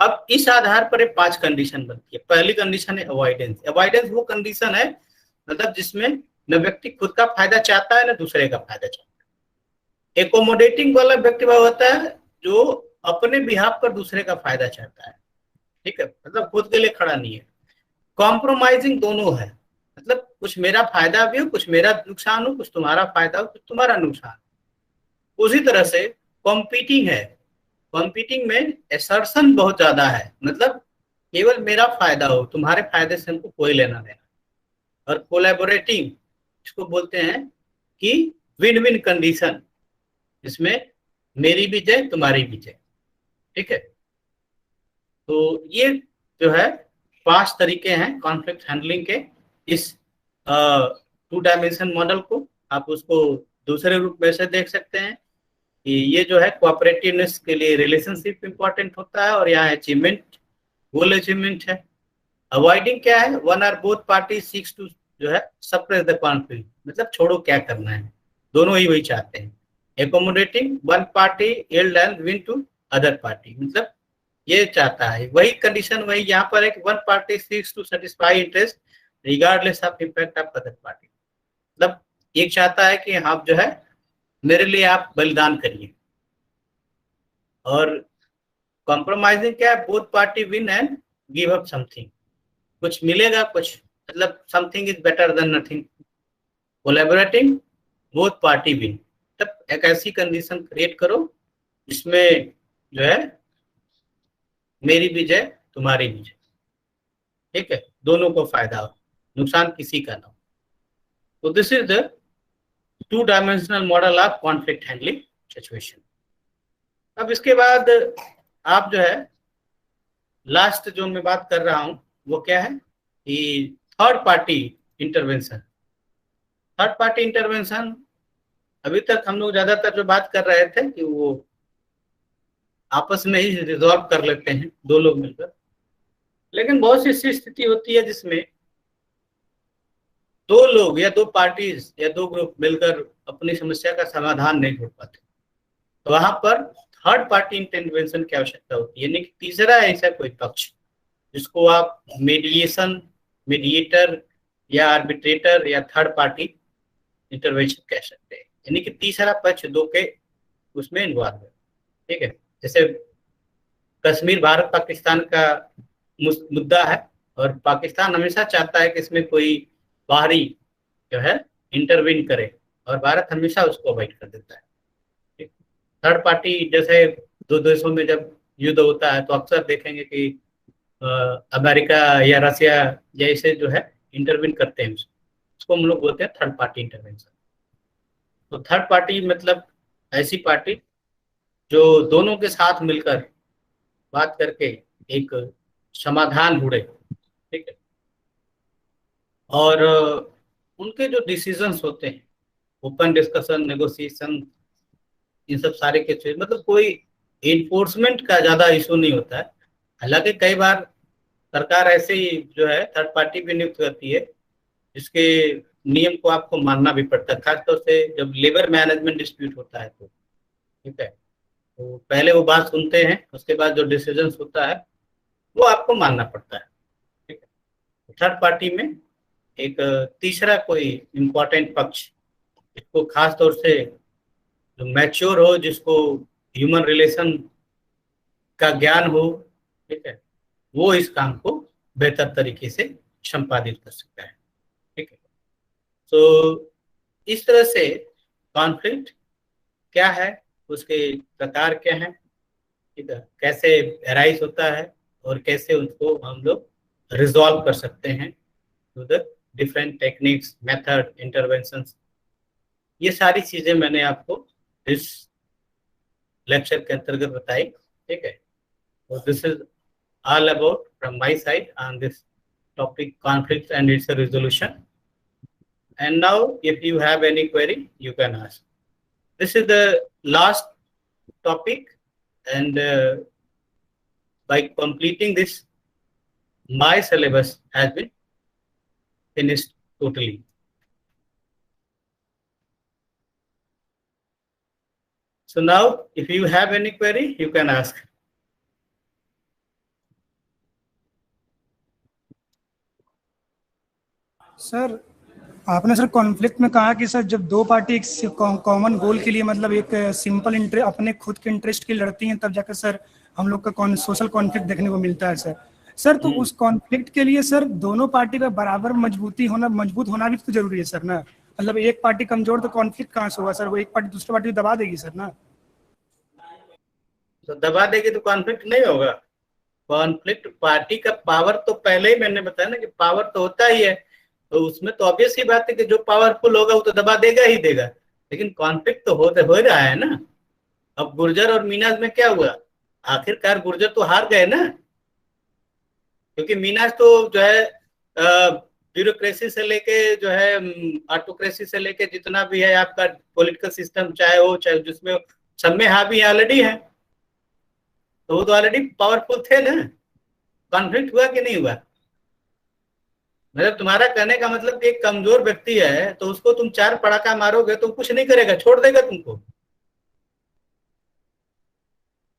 अब इस आधार पर 5 कंडीशन बनती है। पहली कंडीशन है अवॉइडेंस। अवॉइडेंस वो कंडीशन है मतलब जिसमें न व्यक्ति खुद का फायदा चाहता है न दूसरे का फायदा चाहता है। एकोमोडेटिंग वाला व्यक्ति वह होता है जो अपने बिहाफ पर दूसरे का फायदा चाहता है, ठीक है, मतलब खुद के लिए खड़ा नहीं है। कॉम्प्रोमाइजिंग दोनों है, मतलब कुछ मेरा फायदा भी हो, कुछ मेरा नुकसान हो, कुछ तुम्हारा फायदा हो, कुछ तुम्हारा नुकसान। उसी तरह से कॉम्पीटिंग है। कॉम्पीटिंग में एसर्शन बहुत ज्यादा है, मतलब केवल मेरा फायदा हो, तुम्हारे फायदे से हमको कोई लेना देना। और कोलैबोरेटिंग इसको बोलते हैं कि विन विन कंडीशन, जिसमें मेरी भी जय तुम्हारी भी जय, ठीक है। तो ये जो है 5 तरीके हैं कॉन्फ्लिक्ट हैंडलिंग के। इस 2 डायमेंशन मॉडल को आप उसको दूसरे रूप में से देख सकते हैं कि ये जो है कोऑपरेटिवनेस के लिए रिलेशनशिप इंपॉर्टेंट होता है, और यहाँ अचीवमेंट, गोल अचीवमेंट है। अवॉइडिंग क्या है, one or both party seeks to जो है सप्रेस द कॉन्फ्लिक्ट, मतलब छोड़ो क्या करना है, दोनों ही वही चाहते हैं। Accommodating, one party yield and win to other party, मतलब ये चाहता है वही कंडीशन, वही यहाँ पर एक one party seeks to satisfy interest regardless of impact of other party, मतलब एक चाहता है कि आप जो है मेरे लिए आप बलिदान करिए। और कॉम्प्रोमाइजिंग क्या है, both party win and give up something, कुछ मिलेगा, कुछ मतलब something is better than nothing. Collaborating, both party win, तब एक ऐसी कंडीशन क्रिएट करो जिसमें जो है मेरी भी जय तुम्हारी भी जय, ठीक है, दोनों को फायदा हो, नुकसान किसी का ना हो। तो this is the 2 dimensional model of conflict handling situation. अब इसके बाद आप जो है लास्ट जो मैं बात कर रहा हूं वो क्या है कि third party intervention. Third party intervention अभी तक हम लोग ज्यादातर जो बात कर रहे थे कि वो आपस में ही रिजॉल्व कर लेते हैं 2 लोग मिलकर, लेकिन बहुत सी ऐसी स्थिति होती है जिसमें 2 लोग या 2 पार्टीज या 2 ग्रुप मिलकर अपनी समस्या का समाधान नहीं ढूंढ पाते, तो वहां पर थर्ड पार्टी इंटरवेंशन की आवश्यकता होती है, यानी कि तीसरा ऐसा कोई पक्ष जिसको आप मीडिएटर या आर्बिट्रेटर या थर्ड पार्टी इंटरवेंशन कह सकते हैं, यानी कि तीसरा पक्ष दो के उसमें इन्वॉल्व है। ठीक है, जैसे कश्मीर भारत पाकिस्तान का मुद्दा है और पाकिस्तान हमेशा चाहता है कि इसमें कोई बाहरी जो है इंटरवीन करे और भारत हमेशा उसको अवॉइड कर देता है। थर्ड पार्टी जैसे दो देशों में जब युद्ध होता है तो अक्सर देखेंगे कि अमेरिका या रसिया जैसे जो है इंटरवीन करते हैं, उसको हम लोग बोलते हैं थर्ड पार्टी इंटरवेंशन। तो थर्ड पार्टी मतलब ऐसी पार्टी जो दोनों के साथ मिलकर बात करके एक समाधान ढूंढे। ठीक है, और उनके जो डिसीजंस होते हैं, ओपन डिस्कशन, नेगोशिएशन, इन सब सारे के मतलब कोई इन्फोर्समेंट का ज्यादा इशू नहीं होता है। हालांकि कई बार सरकार ऐसे ही जो है थर्ड पार्टी भी नियुक्त करती है जिसके नियम को आपको मानना भी पड़ता है, खासतौर से जब लेबर मैनेजमेंट डिस्प्यूट होता है तो। ठीक है, तो पहले वो बात सुनते हैं, उसके बाद जो डिसीजन होता है वो आपको मानना पड़ता है। ठीक है, थर्ड पार्टी में एक तीसरा कोई इम्पोर्टेंट पक्ष, जिसको खास तौर से जो मैच्योर हो, जिसको ह्यूमन रिलेशन का ज्ञान हो, ठीक है, वो इस काम को बेहतर तरीके से संपादित कर सकता है। ठीक है, तो इस तरह से कॉन्फ्लिक्ट क्या है, उसके प्रकार क्या हैं, ठीक है, कैसे अराइज होता है और कैसे उसको हम लोग रिजॉल्व कर सकते हैं through the different techniques, method, interventions. ये सारी चीजें मैंने आपको इस लेक्चर के अंतर्गत बताई। ठीक है, तो this is all about from my side on this topic, conflicts and its resolution. And now if you have any query you can ask. This is the last topic, and by completing this my syllabus has been finished totally. So now if you have any query you can ask. Sir आपने sir conflict में कहा कि sir जब दो party एक common goal के लिए मतलब एक सिंपल इंटरेस्ट अपने खुद के इंटरेस्ट की लड़ती हैं तब जाकर सर हम लोग का सोशल कॉन्फ्लिक्ट देखने को मिलता है सर तो उस कॉन्फ्लिक्ट के लिए सर दोनों पार्टी का बराबर मजबूत होना भी तो जरूरी है सर ना। मतलब एक पार्टी कमजोर तो कॉन्फ्लिक्ट कहाँ से होगा सर, वो एक पार्टी दूसरी पार्टी दबा देगी सर ना। तो दबा देगी तो कॉन्फ्लिक्ट नहीं होगा। कॉन्फ्लिक्ट पार्टी का पावर तो पहले ही मैंने बताया ना कि पावर तो होता ही है, तो उसमें तो ऑब्वियस ही बात है कि जो पावरफुल होगा वो तो दबा देगा ही देगा। लेकिन कॉन्फ्लिक्ट तो हो रहा है ना। अब गुर्जर और मीनाज में क्या हुआ, आखिरकार गुर्जर तो हार गए ना, क्योंकि मीनाज तो जो है ब्यूरोक्रेसी से लेके जो है ऑटोक्रेसी से लेके जितना भी है आपका पॉलिटिकल सिस्टम चाहे हो चाहे जिसमें सब में हावी ऑलरेडी है, तो वो तो ऑलरेडी पावरफुल थे ना। कॉन्फ्लिक्ट हुआ कि नहीं हुआ? मतलब तुम्हारा कहने का मतलब कि एक कमजोर व्यक्ति है तो उसको तुम चार पड़ाका मारोगे तो कुछ नहीं करेगा, छोड़ देगा तुमको।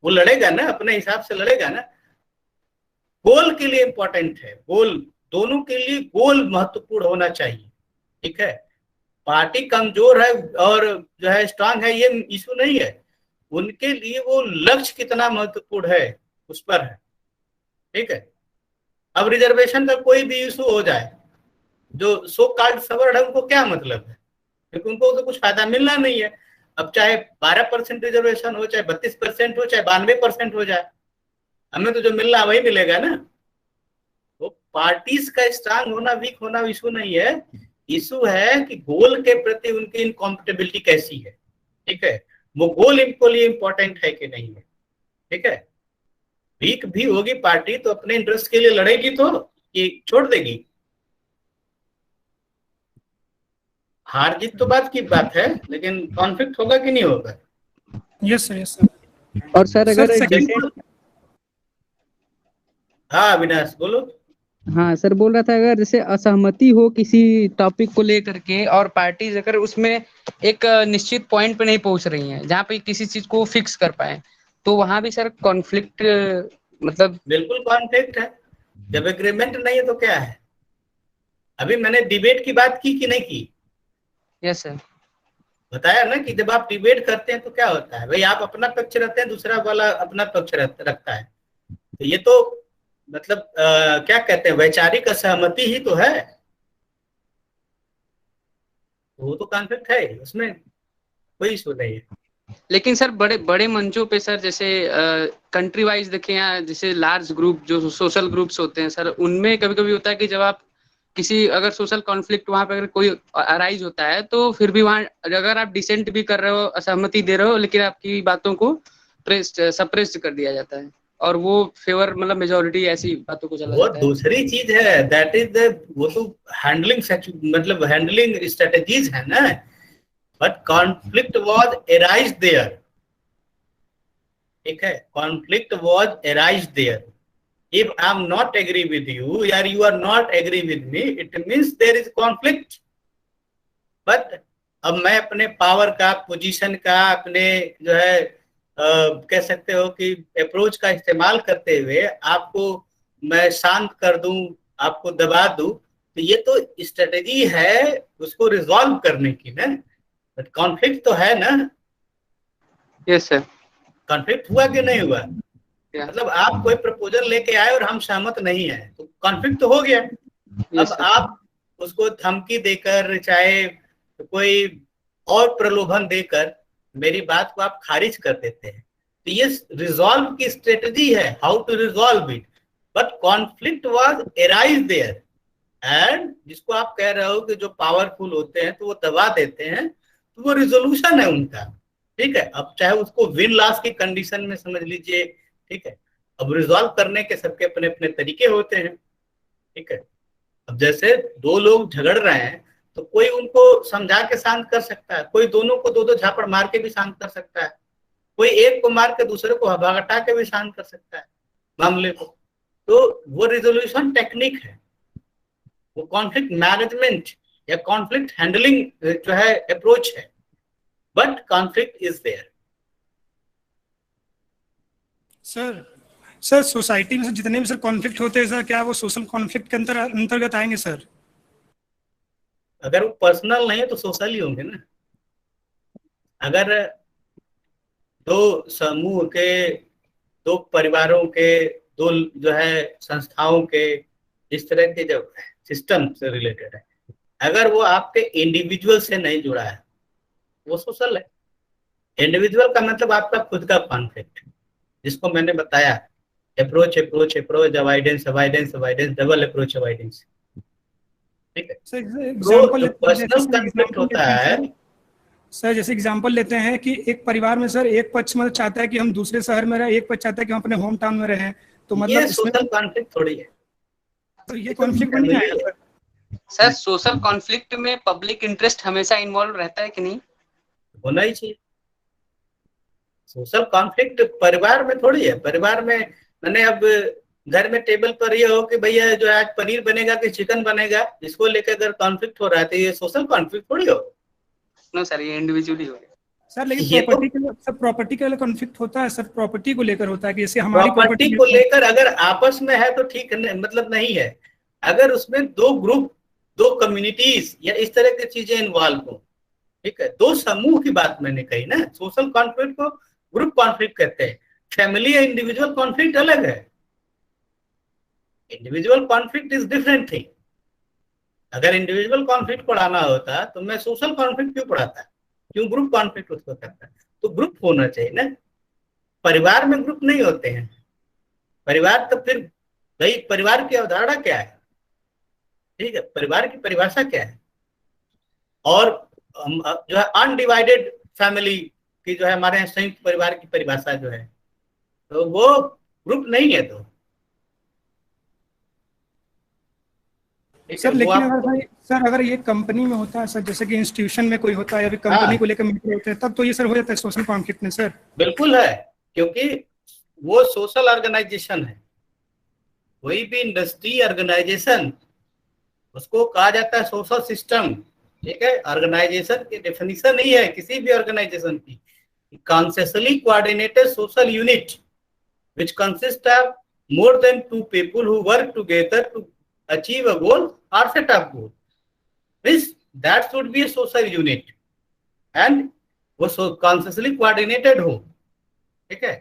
वो लड़ेगा ना, अपने हिसाब से लड़ेगा ना। गोल के लिए इंपॉर्टेंट है, गोल दोनों के लिए गोल महत्वपूर्ण होना चाहिए। ठीक है, पार्टी कमजोर है और जो है स्ट्रांग है ये इशू नहीं है, उनके लिए वो लक्ष्य कितना महत्वपूर्ण है उस पर है। ठीक है, अब रिजर्वेशन का कोई भी इशू हो जाए, जो सो कॉल्ड सवर्ड है उनको क्या मतलब है, क्योंकि उनको तो कुछ फायदा मिलना नहीं है। अब चाहे 12% रिजर्वेशन हो, चाहे 32% हो, चाहे 92% हो जाए, हमें तो जो मिलना वही मिलेगा ना। तो पार्टीज का स्ट्रांग होना वीक होना इशू नहीं है, इशू है कि गोल के प्रति उनकी इनकॉम्पेटेबिलिटी कैसी है। ठीक है, वो गोल इनको लिए इंपॉर्टेंट है कि नहीं है। ठीक है, वीक भी होगी पार्टी तो अपने इंटरेस्ट के लिए लड़ेगी तो कि छोड़ देगी। हार जीत तो बात की बात है, लेकिन कॉन्फ्लिक्ट होगा कि नहीं होगा? Yes sir. और सर अगर हाँ अविनाश बोलो। हाँ सर बोल रहा था, अगर जैसे असहमति हो किसी टॉपिक को लेकर के और पार्टीज अगर उसमें एक निश्चित पॉइंट पे नहीं पहुंच रही हैं जहाँ पे किसी चीज को फिक्स कर पाए, तो वहां भी सर कॉन्फ्लिक्ट मतलब बिल्कुल कॉन्फ्लिक्ट है। जब एग्रीमेंट नहीं है तो क्या है? अभी मैंने डिबेट की बात की कि नहीं की? Yes sir. बताया ना कि जब आप डिबेट करते हैं तो क्या होता है भाई, आप अपना पक्ष रखते हैं, दूसरा वाला अपना पक्ष रखता है। तो ये तो मतलब क्या कहते हैं, वैचारिक असहमति ही तो है, वो तो कॉन्फ्लिक्ट है, उसमें कोई इशू नहीं है। लेकिन सर बड़े बड़े मंचों पे सर, जैसे कंट्री वाइज देखें या जैसे लार्ज ग्रुप जो सोशल ग्रुप्स होते हैं सर, उनमें कभी कभी होता है कि जब आप किसी अगर सोशल कॉन्फ्लिक्ट वहां पे अगर कोई अराइज होता है तो फिर भी वहां अगर आप डिसेंट भी कर रहे हो, असहमति दे रहे हो, लेकिन आपकी बातों को सप्रेस्ड कर दिया जाता है और वो फेवर मतलब मेजोरिटी ऐसी बातों को चला वो जाता है। दूसरी चीज है, दैट इज द, वो तो हैंडलिंग मतलब हैंडलिंग स्ट्रेटेजीज है ना, but conflict was arise there. ठीक है, conflict was arise there. If I'm not agree with you or you are not agree with me, it means there is conflict. But अब मैं अपने power का, position का, अपने जो है कह सकते हो कि अप्रोच का इस्तेमाल करते हुए आपको मैं शांत कर दूं, आपको दबा दूं, तो ये तो स्ट्रेटेजी है उसको रिजॉल्व करने की ना। बट कॉन्फ्लिक्ट तो है ना। Yes sir. कॉन्फ्लिक्ट हुआ कि नहीं हुआ? या मतलब आप कोई प्रपोजल लेके आए और हम सहमत नहीं है, तो कॉन्फ्लिक्ट तो हो गया। अब यस सर। आप उसको धमकी देकर, चाहे कोई और प्रलोभन देकर मेरी बात को आप खारिज कर देते हैं, तो ये रिजॉल्व की स्ट्रेटजी है, how to resolve it. But conflict was arise there, and जिसको आप कह रहे हो कि जो पावरफुल होते हैं तो वो दबा देते हैं, तो वो रिजोल्यूशन है उनका। ठीक है, अब चाहे उसको विन लॉस की कंडीशन में समझ लीजिए। ठीक है, अब रिजॉल्व करने के सबके अपने अपने तरीके होते हैं। ठीक है, अब जैसे दो लोग झगड़ रहे हैं तो कोई उनको समझा के शांत कर सकता है, कोई दोनों को दो दो झापड़ मार के भी शांत कर सकता है, कोई एक को मार के दूसरे को भगाटा के भी शांत कर सकता है मामले को। तो वो रिजोल्यूशन टेक्निक है, वो कॉन्फ्लिक्ट मैनेजमेंट या कॉन्फ्लिक्ट हैंडलिंग जो है अप्रोच है। But conflict is there. Sir sir society में जितने भी सर कॉन्फ्लिक्ट होते हैं सर, क्या वो सोशल कॉन्फ्लिक्ट के अंतर्गत आएंगे सर? अगर वो पर्सनल नहीं है तो सोशल ही होंगे ना। अगर दो समूह के, दो परिवारों के, दो जो है संस्थाओं के, इस तरह के जो सिस्टम से रिलेटेड है, अगर वो आपके इंडिविजुअल से नहीं जुड़ा है, वो सोशल है। इंडिविजुअल का मतलब आपका खुद का कॉन्फ्लिक्ट, जिसको मैंने बताया, approach approach approach, avoidance avoidance avoidance, double approach avoidance. ठीक है, सर तो एग्जांपल जो पर्सनल कॉन्फ्लिक्ट एग्जांपल होता लेते हैं है, सर। सर जैसे एग्जांपल लेते हैं कि एक परिवार में सर एक पक्ष मतलब चाहता है कि हम दूसरे शहर में रहें, एक पक्ष चाहता है कि हम अपने होम टाउन में रहें, तो ये मतलब इसमें सोशल कॉन्फ्लिक्ट थोड़ी है, तो ये ये तो कॉन्फ्लिक्ट में नहीं फैमिली आएगा है। सर? सर सोशल कॉन्फ्लिक्ट में पब्लिक इंटरेस्ट हमेशा इन्वॉल्व रहता है कि नहीं? होना ही चाहिए। सोशल कॉन्फ्लिक्ट परिवार में थोड़ी है। परिवार में मैंने अब घर में टेबल पर ये हो कि भैया जो है आज पनीर बनेगा कि चिकन बनेगा, इसको लेकर अगर कॉन्फ्लिक्ट हो रहा है तो ये सोशल कॉन्फ्लिक्ट थोड़ी हो। नो सर, ये इंडिविजुअली हो गया। सर लेकिन ये तो प्रॉपर्टी के लिए कॉन्फ्लिक्ट होता है सर, प्रॉपर्टी को लेकर होता है कि जैसे हमारी प्रॉपर्टी को लेकर अगर आपस में है तो ठीक है, मतलब नहीं है। अगर उसमें दो ग्रुप, दो कम्युनिटीज या इस तरह की चीजें इन्वॉल्व हो, ठीक है, दो समूह की बात मैंने कही ना। सोशल कॉन्फ्लिक्ट को ग्रुप कॉन्फ्लिक्ट कहते हैं। फैमिली या इंडिविजुअल कॉन्फ्लिक्ट अलग है। Individual conflict is different thing. अगर इंडिविजुअल कॉन्फ्लिक्ट पढ़ाना होता तो मैं सोशल कॉन्फ्लिक्ट क्यों पढ़ाता, क्यों ग्रुप कॉन्फ्लिक्ट उसको करता? तो ग्रुप होना चाहिए ना। परिवार में ग्रुप नहीं होते हैं। परिवार तो फिर भाई, परिवार की अवधारणा क्या है? ठीक है, परिवार की परिभाषा क्या है? और जो है अनडिवाइडेड फैमिली की जो है, हमारे यहाँ संयुक्त परिवार की परिभाषा जो है, तो वो ग्रुप नहीं है। तो ठीक है, सर वो लेकिन आप, अगर भाई सर अगर ये कंपनी में होता है सर, जैसे कि इंस्टीट्यूशन में कोई होता है या फिर कंपनी को हाँ लेकर मीटिंग होते हैं, तब तो ये सर हो जाता है सोशल कॉन्फ्लिक्ट में सर। बिल्कुल है, क्योंकि वो सोशल ऑर्गेनाइजेशन है। कोई भी इंडस्ट्री ऑर्गेनाइजेशन, उसको कहा जाता है सोशल सिस्टम। ठीक है, ऑर्गेनाइजेशन की डेफिनेशन नहीं है किसी भी ऑर्गेनाइजेशन की, consciously coordinated social unit which consist of more than two people who work together to achieve a goal or set up goal. Means that should be a social unit and वो consciously coordinated हो. ठीक है,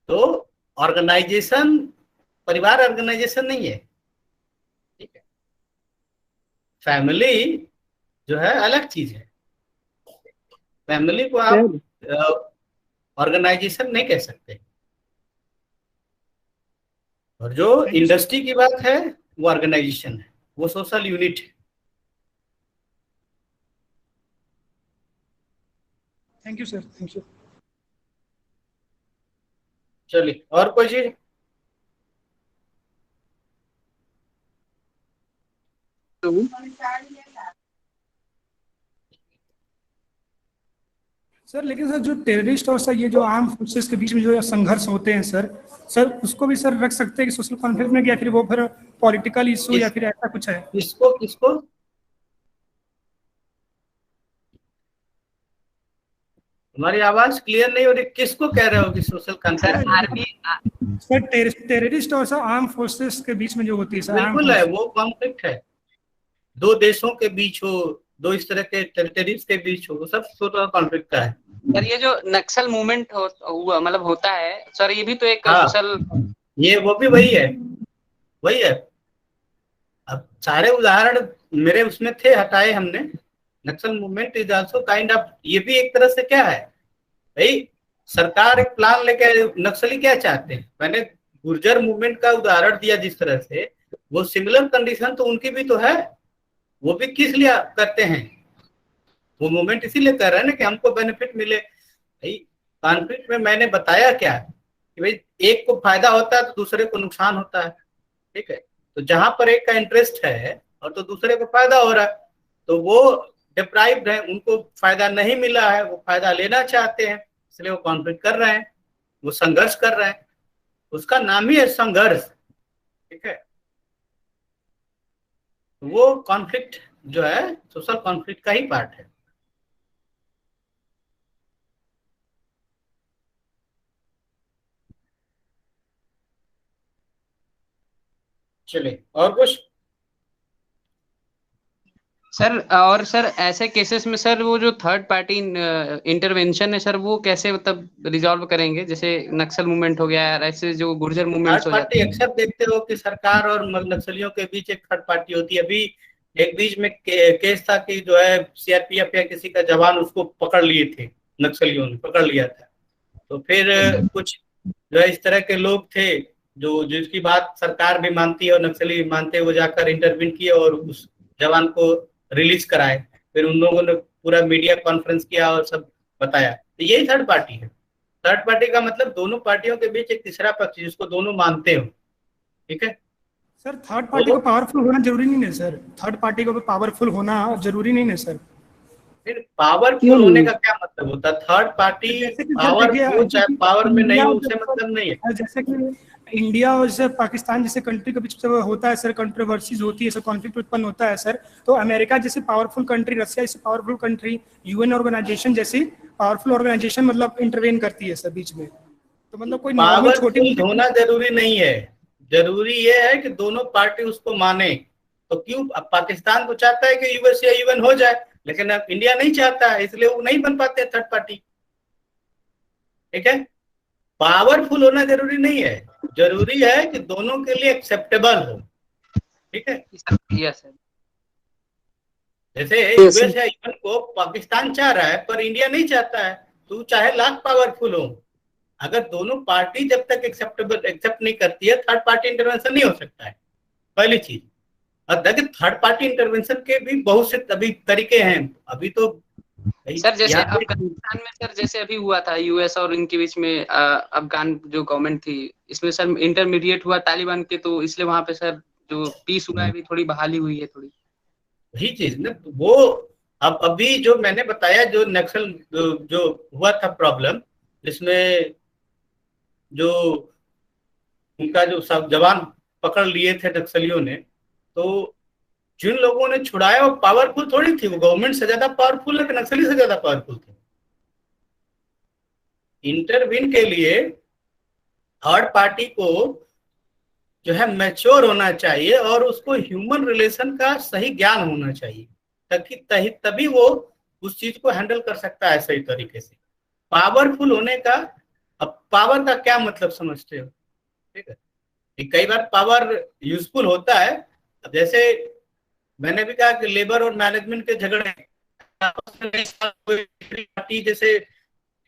तो organisation परिवार organisation नहीं है. ठीक है, फैमिली जो है अलग चीज है. फैमिली को आप ऑर्गेनाइजेशन नहीं कह सकते. और जो इंडस्ट्री की बात है वो ऑर्गेनाइजेशन है, वो सोशल यूनिट है. Thank you sir, thank you. चलिए और कोई चीज. सर लेकिन सर जो टेररिस्ट और सर ये जो आर्म फोर्सेस के बीच में जो संघर्ष होते हैं सर, सर उसको भी सर रख सकते हैं कि सोशल कॉन्फ्लिक्ट में, या फिर वो फिर पॉलिटिकल इशू या फिर ऐसा कुछ है? किसको किसको हमारी आवाज क्लियर नहीं हो रही. किसको कह रहे हो कि social conflict? Army sir terrorist और सर आर्म फोर्सेस के बीच में जो होती है सर. बिल्कुल है, वो कॉन्फ्लिक्ट है. दो देशों के बीच हो, दो इस तरह के टेरिटरीज के बीच हो, वो सब सोशल कॉन्फ्लिक्ट का है. सर ये जो नक्सल मूवमेंट हुआ मतलब होता है सर, ये भी तो एक सोशल, ये वो भी वही है, वही है. अब सारे उदाहरण मेरे उसमें थे, हटाए हमने. Naxal movement is also kind of, ये भी एक तरह से क्या है भाई, सरकार एक प्लान लेके. नक्सली क्या चाहते हैं, मैंने गुर्जर मूवमेंट का उदाहरण दिया जिस तरह से, वो सिमिलर कंडीशन तो उनकी भी तो है. वो भी किस लिए करते हैं, वो मूवमेंट इसीलिए कर रहे हैं ना कि हमको बेनिफिट मिले. भाई कॉन्फ्लिक्ट में मैंने बताया क्या कि भाई एक को फायदा होता है तो दूसरे को नुकसान होता है. ठीक है, तो जहां पर एक का इंटरेस्ट है और तो दूसरे को फायदा हो रहा है, तो वो डिप्राइव्ड है, उनको फायदा नहीं मिला है, वो फायदा लेना चाहते हैं, इसलिए वो कॉन्फ्लिक्ट कर रहे हैं, वो संघर्ष कर रहे हैं. उसका नाम ही है संघर्ष. ठीक है, वो कॉन्फ्लिक्ट जो है सोशल कॉन्फ्लिक्ट का ही पार्ट है. चलिए और कुछ. सर और सर ऐसे केसेस में सर वो जो थर्ड पार्टी इंटरवेंशन है सर, वो कैसे मतलब रिजॉल्व करेंगे? जैसे नक्सल मूवमेंट हो गया, ऐसे जो गुर्जर मूवमेंट्स थर्ड हो पार्टी जाते हैं. अक्सर देखते हो कि सरकार और नक्सलियों के बीच एक थर्ड पार्टी होती है. अभी एक बीच में केस था कि जो है सीआरपीएफ या किसी का जवान उसको पकड़ लिए थे, नक्सलियों ने पकड़ लिया था. तो फिर कुछ जो है इस तरह के लोग थे जो जिसकी बात सरकार भी मानती है और नक्सली भी मानते हैं, वो जाकर इंटरवीन किए और उस जवान को रिलीज कराए. फिर उन लोगों ने पूरा मीडिया कॉन्फ्रेंस किया और सब बताया. तो यही थर्ड पार्टी है. थर्ड पार्टी का मतलब दोनों पार्टियों के बीच एक तीसरा पक्ष जिसको दोनों मानते हो. ठीक है सर थर्ड पार्टी को पावरफुल होना जरूरी नहीं है सर, थर्ड पार्टी को पावरफुल होना जरूरी नहीं है सर. फिर पावरफुल होने का क्या मतलब होता है? थर्ड पार्टी पावरफुल चाहे पावर में नहीं हो उससे मतलब नहीं है. जैसे कि इंडिया और जैसे पाकिस्तान जैसे कंट्री के बीच में होता है सर, कंट्रोवर्सीज होती है सर, कॉन्फ्लिक्ट उत्पन्न होता है सर, तो अमेरिका जैसे पावरफुल कंट्री, रशिया जैसे पावरफुल कंट्री, यूएन ऑर्गेनाइजेशन जैसी पावरफुल ऑर्गेनाइजेशन मतलब इंटरवेन करती है सर बीच में. तो मतलब कोई पावरफुल होना जरूरी नहीं है, जरूरी ये है कि दोनों पार्टी उसको माने. तो क्यों अब पाकिस्तान तो चाहता है कि यूएस या यूएन हो जाए, लेकिन अब इंडिया नहीं चाहता है, इसलिए वो नहीं बन पाते थर्ड पार्टी. ठीक है, पावरफुल होना जरूरी नहीं है, जरूरी है कि दोनों के लिए एक्सेप्टेबल हो. ठीक है, जैसे यूएस या यूएन को पाकिस्तान चाह रहा है पर इंडिया नहीं चाहता है, तो चाहे लाख पावरफुल हो, अगर दोनों पार्टी जब तक एक्सेप्ट नहीं करती है, थर्ड पार्टी इंटरवेंशन नहीं हो सकता है. पहली चीज. और देखिए थर्ड पार्टी इंटरवेंशन के भी बहुत से अभी तरीके हैं. अभी तो सर जैसे अफगानिस्तान में सर जैसे अभी हुआ था यूएस और इनके बीच में, अफगान जो गवर्नमेंट थी इसमें सर इंटरमीडिएट हुआ तालिबान के, तो इसलिए वहां पे सर जो पीस हुआ है अभी थोड़ी बहाली हुई है थोड़ी. वही चीज ना, वो अब अभी जो मैंने बताया जो नक्सल जो हुआ था प्रॉब्लम, जिसमें जो उनका जो सब जवान पकड़ लिए थे नक्सलियों ने, तो जिन लोगों ने छुड़ाया वो पावरफुल थोड़ी थी, वो गवर्नमेंट से ज्यादा पावरफुल है कि नक्सली से ज्यादा पावरफुल थे. इंटरवीन के लिए थर्ड पार्टी को जो है मैच्योर होना चाहिए और उसको ह्यूमन रिलेशन का सही ज्ञान होना चाहिए, ताकि तभी वो उस चीज को हैंडल कर सकता है सही तरीके से। पावरफुल होने का, अब पावर का क्या मतलब समझते हो? ठीक है, कई बार पावर यूजफुल होता है। अब जैसे मैंने भी कहा कि लेबर और मैनेजमेंट के झगड़े, पार्टी जैसे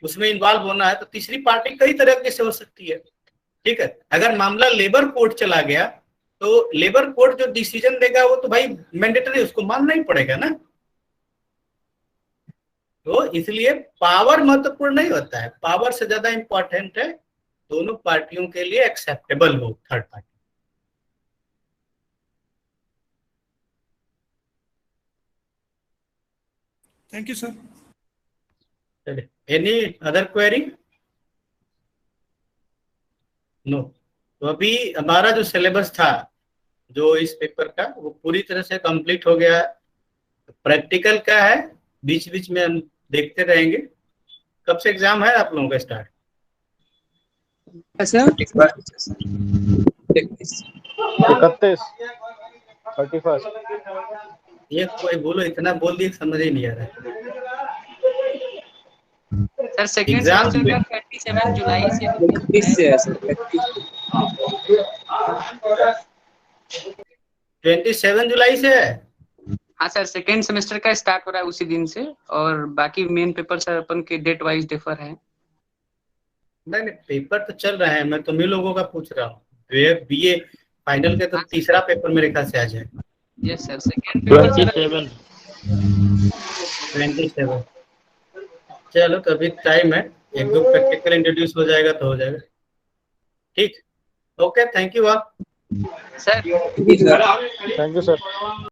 उसमें इन्वॉल्व होना है तो तीसरी पार्टी कई तरह से हो सकती है। ठीक है, अगर मामला लेबर कोर्ट चला गया तो लेबर कोर्ट जो डिसीजन देगा वो तो भाई मैंडेटरी, उसको मानना ही पड़ेगा ना। तो इसलिए पावर महत्वपूर्ण नहीं होता है, पावर से ज्यादा इंपॉर्टेंट है दोनों पार्टियों के लिए एक्सेप्टेबल हो third party. Thank you sir. Any other query? No. तो अभी हमारा जो सिलेबस था जो इस पेपर का वो पूरी तरह से कंप्लीट हो गया है। प्रैक्टिकल का है, बीच बीच में हम देखते रहेंगे। कब से एग्जाम है आप लोगों का स्टार्ट? सर 31 ये कोई बोलो, इतना बोल दिए समझ ही नहीं आ रहा है। सर सेकंड एग्जाम सेमेस्टर का 27 जुलाई से 30 से है सर। 27 जुलाई से है? हाँ सर, सेकेंड सेमेस्टर का स्टार्ट हो रहा है उसी दिन से, और बाकी मेन पेपर सर अपन के डेट वाइज डिफर है। नहीं, पेपर तो चल रहा है, मैं तुम्हीं लोगों का पूछ रहा हूँ। बीए फाइनल के तो हाँ, तीसरा पेपर मेरे ख्याल से आ जाएगा। Yes sir, second paper 27। चलो तो अभी टाइम है, एक दो प्रैक्टिकल इंट्रोड्यूस हो जाएगा तो हो जाएगा। ठीक, ओके, थैंक यू आप सर। Thank you sir.